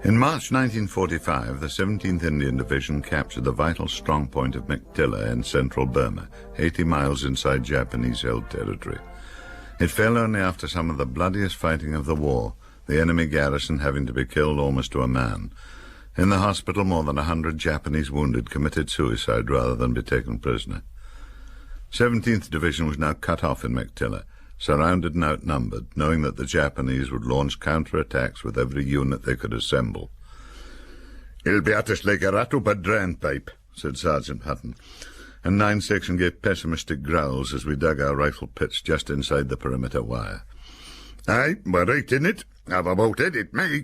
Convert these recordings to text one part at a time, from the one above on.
In March 1945, the 17th Indian Division captured the vital strong point of McTilla in central Burma, 80 miles inside Japanese-held territory. It fell only after some of the bloodiest fighting of the war, the enemy garrison having to be killed almost to a man. In the hospital, more than 100 Japanese wounded committed suicide rather than be taken prisoner. 17th Division was now cut off in McTilla, surrounded and outnumbered, knowing that the Japanese would launch counter-attacks with every unit they could assemble. "He'll be at us like a rat up a drain pipe," said Sergeant Hutton, and 9th Section gave pessimistic growls as we dug our rifle pits just inside the perimeter wire. "Aye, we're right in it. I've about had it, me.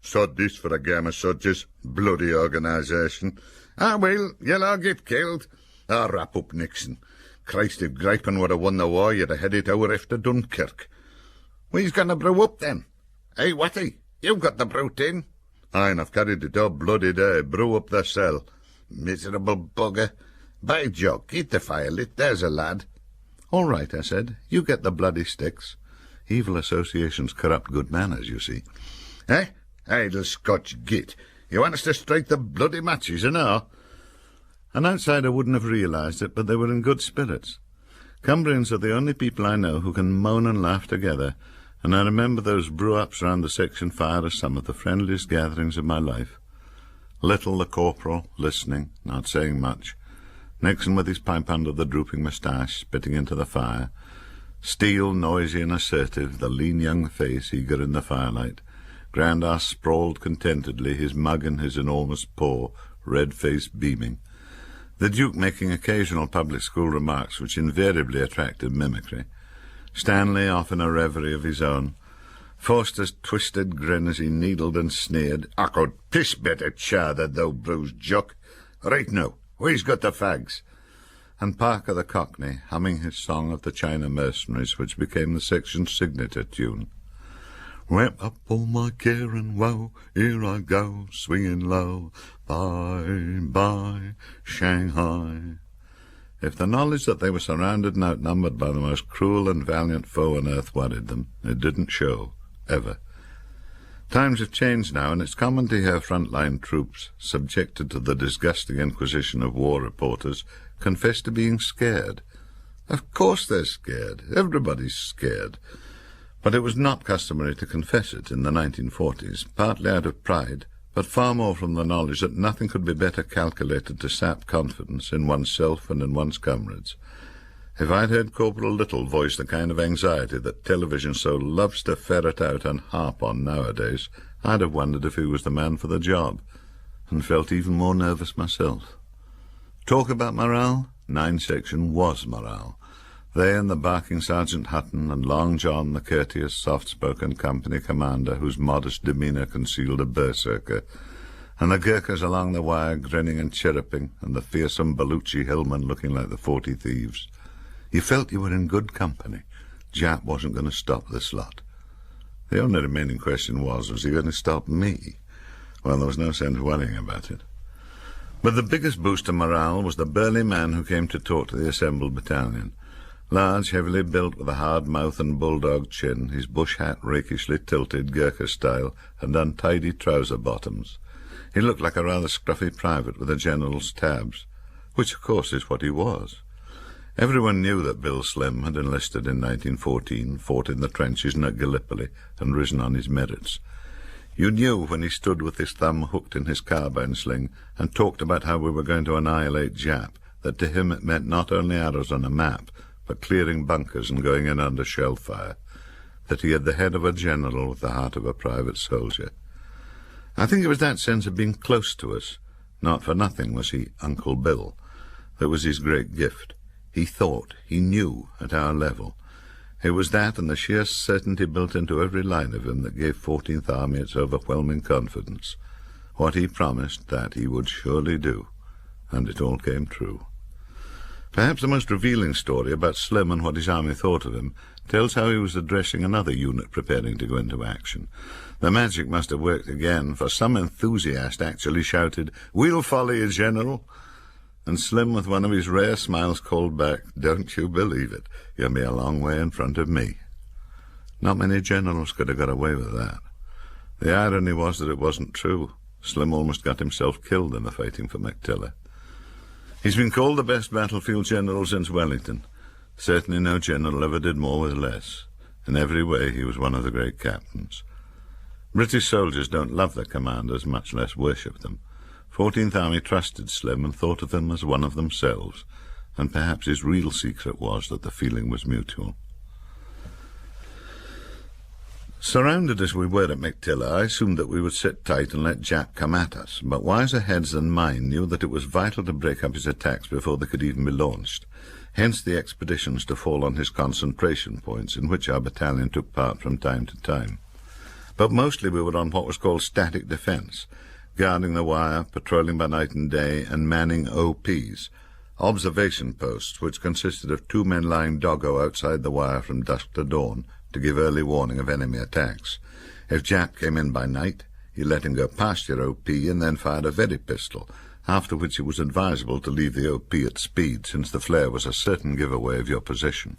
Sod this for a game of sodgers. Bloody organisation. Ah, well, you'll all get killed. Ah, wrap up, Nixon. Christ, if Gripin would have won the war, you'd have had it hour after Dunkirk. We's going to brew up, then? Hey, Watty, you've got the brew tin. Aye, and I've carried it all bloody day. Brew up the cell. Miserable bugger. By Jock, eat the fire lit, there's a lad." "All right," I said. "You get the bloody sticks. Evil associations corrupt good manners, you see." "Eh? Idle Scotch git. You want us to strike the bloody matches and all?" An outsider wouldn't have realised it, but they were in good spirits. Cumbrians are the only people I know who can moan and laugh together, and I remember those brew-ups round the section fire as some of the friendliest gatherings of my life. Little the corporal, listening, not saying much. Nixon with his pipe under the drooping moustache, spitting into the fire. Steele, noisy and assertive, the lean young face eager in the firelight. Grandar sprawled contentedly, his mug in his enormous paw, red face beaming. The Duke making occasional public school remarks which invariably attracted mimicry. Stanley off in a reverie of his own. Forster's twisted grin as he needled and sneered. "I could piss better chowder, thou bruised Jock. Right now, where's got the fags?" And Parker the Cockney, humming his song of the China mercenaries, which became the section's signature tune. "Wrap up all my care and woe, here I go, swinging low, bye-bye, Shanghai." If the knowledge that they were surrounded and outnumbered by the most cruel and valiant foe on earth worried them, it didn't show, ever. Times have changed now, and it's common to hear front-line troops, subjected to the disgusting inquisition of war reporters, confess to being scared. Of course they're scared. Everybody's scared. But it was not customary to confess it in the 1940s, partly out of pride, but far more from the knowledge that nothing could be better calculated to sap confidence in oneself and in one's comrades. If I'd heard Corporal Little voice the kind of anxiety that television so loves to ferret out and harp on nowadays, I'd have wondered if he was the man for the job, and felt even more nervous myself. Talk about morale? 9 Section was morale. They and the barking Sergeant Hutton, and Long John, the courteous, soft-spoken company commander whose modest demeanour concealed a berserker, and the Gurkhas along the wire grinning and chirruping, and the fearsome Baluchi hillmen looking like the 40 thieves. You felt you were in good company. Jap wasn't going to stop this lot. The only remaining question was he going to stop me? Well, there was no sense worrying about it. But the biggest boost to morale was the burly man who came to talk to the assembled battalion. Large, heavily built, with a hard mouth and bulldog chin, his bush hat rakishly tilted, Gurkha style, and untidy trouser bottoms. He looked like a rather scruffy private with a general's tabs, which, of course, is what he was. Everyone knew that Bill Slim had enlisted in 1914, fought in the trenches and at Gallipoli, and risen on his merits. You knew when he stood with his thumb hooked in his carbine sling and talked about how we were going to annihilate Jap, that to him it meant not only arrows on a map, but clearing bunkers and going in under shell fire, that he had the head of a general with the heart of a private soldier. I think it was that sense of being close to us. Not for nothing was he Uncle Bill. That was his great gift. He thought, he knew, at our level. It was that and the sheer certainty built into every line of him that gave 14th Army its overwhelming confidence. What he promised, that he would surely do, and it all came true. Perhaps the most revealing story about Slim and what his army thought of him tells how he was addressing another unit preparing to go into action. The magic must have worked again, for some enthusiast actually shouted, "We'll follow you, General." And Slim, with one of his rare smiles, called back, "Don't you believe it. You'll be a long way in front of me." Not many generals could have got away with that. The irony was that it wasn't true. Slim almost got himself killed in the fighting for McTilla. He's been called the best battlefield general since Wellington. Certainly no general ever did more with less. In every way he was one of the great captains. British soldiers don't love their commanders, much less worship them. 14th Army trusted Slim and thought of him as one of themselves, and perhaps his real secret was that the feeling was mutual. Surrounded as we were at McTilla, I assumed that we would sit tight and let Jap come at us, but wiser heads than mine knew that it was vital to break up his attacks before they could even be launched. Hence the expeditions to fall on his concentration points, in which our battalion took part from time to time. But mostly we were on what was called static defence, guarding the wire, patrolling by night and day, and manning OPs, observation posts, which consisted of 2 men lying doggo outside the wire from dusk to dawn to give early warning of enemy attacks. If Jap came in by night, he let him go past your OP and then fired a very pistol, after which it was advisable to leave the OP at speed, since the flare was a certain giveaway of your position.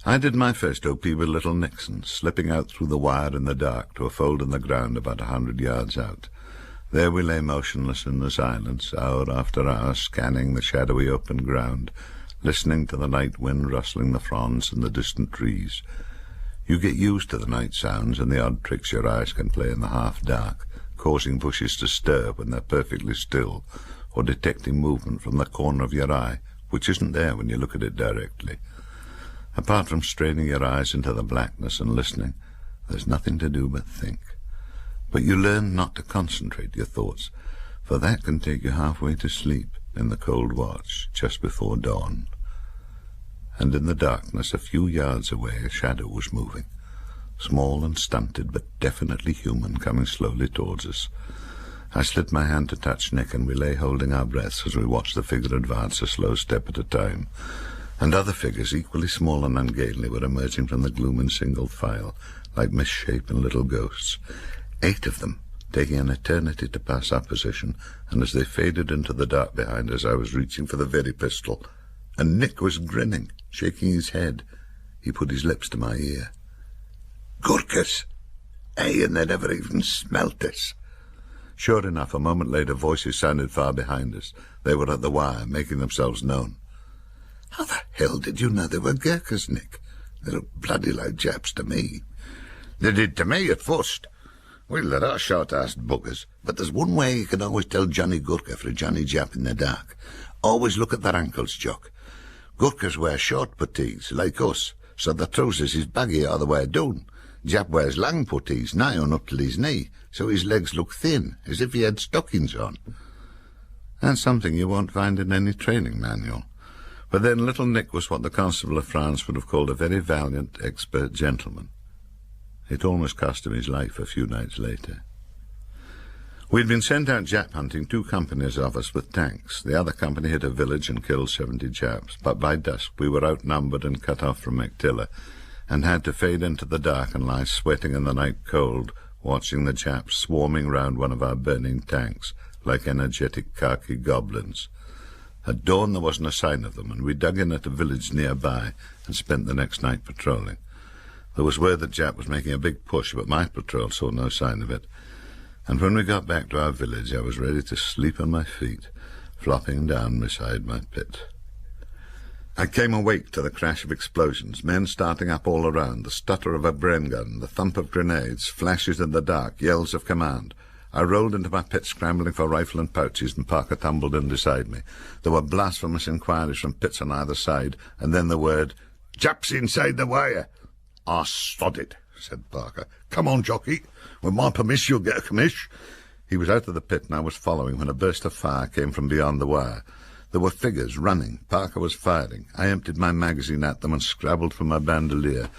I did my first OP with little Nixon, slipping out through the wire in the dark to a fold in the ground about 100 yards out. There we lay motionless in the silence, hour after hour, scanning the shadowy open ground, listening to the night wind rustling the fronds and the distant trees. You get used to the night sounds and the odd tricks your eyes can play in the half-dark, causing bushes to stir when they're perfectly still, or detecting movement from the corner of your eye, which isn't there when you look at it directly. Apart from straining your eyes into the blackness and listening, there's nothing to do but think. But you learn not to concentrate your thoughts, for that can take you halfway to sleep in the cold watch just before dawn. And in the darkness, a few yards away, a shadow was moving, small and stunted, but definitely human, coming slowly towards us. I slid my hand to touch Nick, and we lay holding our breaths as we watched the figure advance a slow step at a time. And other figures, equally small and ungainly, were emerging from the gloom in single file, like misshapen little ghosts. 8 of them, taking an eternity to pass our position, and as they faded into the dark behind us, I was reaching for the very pistol, and Nick was grinning, shaking his head. He put his lips to my ear. "Gurkhas! Ay, and they never even smelt us." Sure enough, a moment later, voices sounded far behind us. They were at the wire, making themselves known. "How the hell did you know they were Gurkhas, Nick? They look bloody like Japs to me." "They did to me at first. Well, there are short-assed buggers, but there's one way you can always tell Johnny Gurkha for a Johnny Jap in the dark. Always look at their ankles, Jock. Gurkhas wear short puttees, like us, so the trousers is baggy all the way down. Jap wears long puttees, nigh on up till his knee, so his legs look thin, as if he had stockings on." That's something you won't find in any training manual. But then little Nick was what the Constable of France would have called a very valiant, expert gentleman. It almost cost him his life a few nights later. We'd been sent out Jap hunting, 2 companies of us with tanks. The other company hit a village and killed 70 Japs, but by dusk we were outnumbered and cut off from McTilla, and had to fade into the dark and lie sweating in the night cold, watching the Japs swarming round one of our burning tanks, like energetic khaki goblins. At dawn there wasn't a sign of them, and we dug in at a village nearby and spent the next night patrolling. There was word that Jap was making a big push, but my patrol saw no sign of it. And when we got back to our village, I was ready to sleep on my feet, flopping down beside my pit. I came awake to the crash of explosions, men starting up all around, the stutter of a Bren gun, the thump of grenades, flashes in the dark, yells of command. I rolled into my pit, scrambling for rifle and pouches, and Parker tumbled in beside me. There were blasphemous inquiries from pits on either side, and then the word, "Japs inside the wire." "Ah, sod it," said Parker. "Come on, jockey. With my permission, you'll get a commish." He was out of the pit, and I was following, when a burst of fire came from beyond the wire. There were figures running. Parker was firing. I emptied my magazine at them and scrabbled for my bandolier.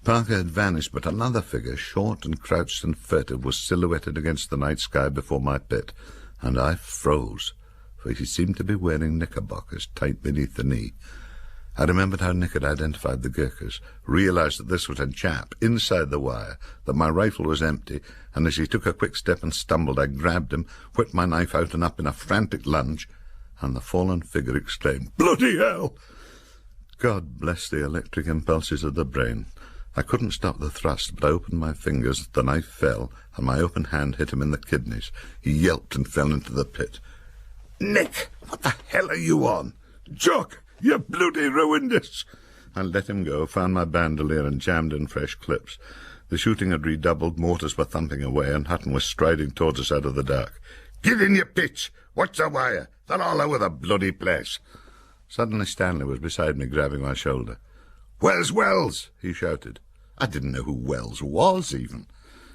Parker had vanished, but another figure, short and crouched and furtive, was silhouetted against the night sky before my pit, and I froze, for he seemed to be wearing knickerbockers tight beneath the knee. I remembered how Nick had identified the Gurkhas, realized that this was a Jap inside the wire, that my rifle was empty, and as he took a quick step and stumbled, I grabbed him, whipped my knife out and up in a frantic lunge, and the fallen figure exclaimed, "Bloody hell!" God bless the electric impulses of the brain. I couldn't stop the thrust, but I opened my fingers, the knife fell, and my open hand hit him in the kidneys. He yelped and fell into the pit. "Nick, what the hell are you on?" "Jock, you bloody ruined us." I let him go, found my bandolier and jammed in fresh clips. The shooting had redoubled, mortars were thumping away, and Hutton was striding towards us out of the dark. "Get in your pitch! Watch the wire! They're all over the bloody place!" Suddenly Stanley was beside me, grabbing my shoulder. "Where's Wells?" he shouted. I didn't know who Wells was, even.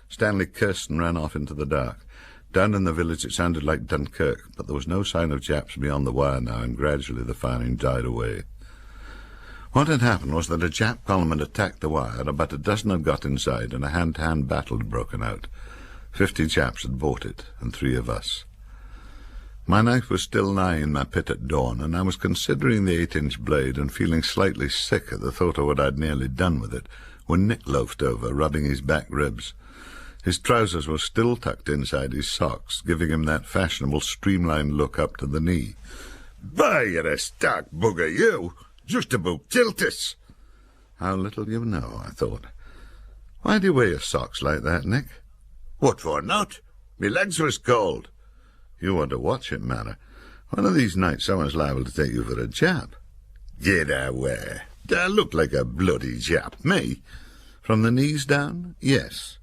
Stanley cursed and ran off into the dark. Down in the village it sounded like Dunkirk, but there was no sign of Japs beyond the wire now, and gradually the firing died away. What had happened was that a Jap column had attacked the wire, about a dozen had got inside, and a hand-to-hand battle had broken out. 50 Japs had bought it, and 3 of us. My knife was still lying in my pit at dawn, and I was considering the 8-inch blade and feeling slightly sick at the thought of what I'd nearly done with it, when Nick loafed over, rubbing his back ribs. His trousers were still tucked inside his socks, giving him that fashionable streamlined look up to the knee. "By, you're a stark bugger, you! Just about tilt us!" "How little you know," I thought. "Why do you wear your socks like that, Nick?" "What for not? Me legs was cold." "You want to watch it, Mara. One of these nights someone's liable to take you for a Jap." "Get away. Do I look like a bloody Jap, me?" "From the knees down, yes."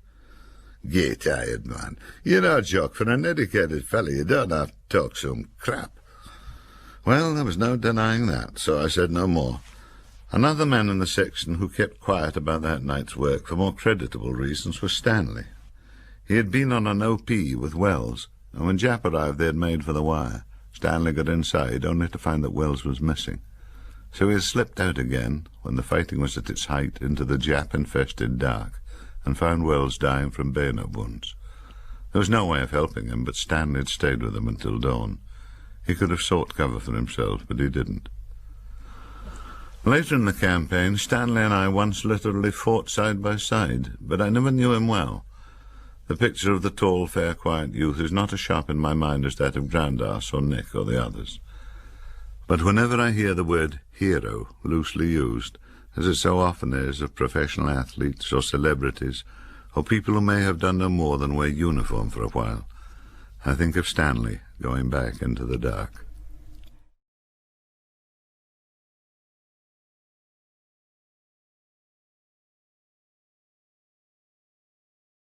"Get tired, man. You know, Jock, for an educated fella, you don't have to talk some crap." Well, there was no denying that, so I said no more. Another man in the section who kept quiet about that night's work for more creditable reasons was Stanley. He had been on an OP with Wells, and when Jap arrived they had made for the wire. Stanley got inside, only to find that Wells was missing. So he had slipped out again, when the fighting was at its height, into the Jap-infested dark, and found Wells dying from bayonet wounds. There was no way of helping him, but Stanley had stayed with him until dawn. He could have sought cover for himself, but he didn't. Later in the campaign, Stanley and I once literally fought side by side, but I never knew him well. The picture of the tall, fair, quiet youth is not as sharp in my mind as that of Grandars or Nick or the others. But whenever I hear the word hero loosely used, as it so often is of professional athletes or celebrities, or people who may have done no more than wear uniform for a while, I think of Stanley going back into the dark.